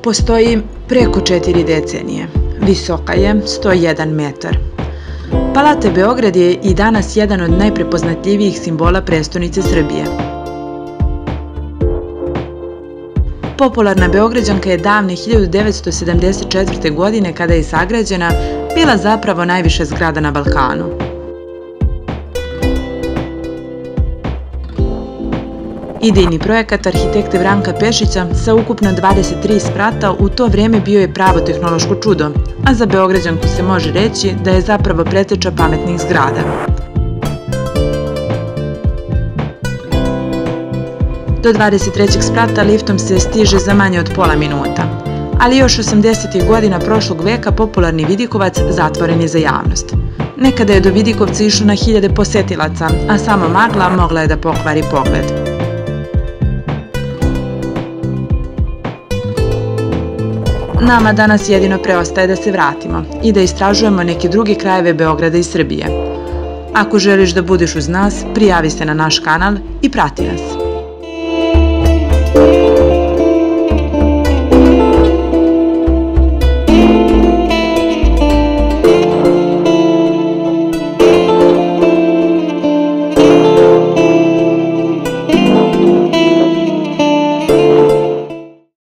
Postoji preko 4 decenije. Visoka je 101 metar. Palata Beograd je i danas jedan od najprepoznatljivijih simbola prestonice Srbije. Popularna Beograđanka je davne 1974. godine, kada je sagrađena, bila zapravo najviša zgrada na Balkanu. Idejni projekat arhitekte Vranka Pešića sa ukupno 23 sprata u to vrijeme bio je pravo tehnološko čudo, a za Beograđanku se može reći da je zapravo preteča pametnih zgrada. Do 23. sprata liftom se stiže za manje od pola minuta, ali još 80. godina prošlog veka popularni Vidikovac zatvoren je za javnost. Nekada je do Vidikovca išlo na hiljade posetilaca, a samo magla mogla je da pokvari pogled. Nama danas jedino preostaje da se vratimo i da istražujemo neke druge krajeve Beograda i Srbije. Ako želiš da budeš uz nas, prijavi se na naš kanal i prati nas.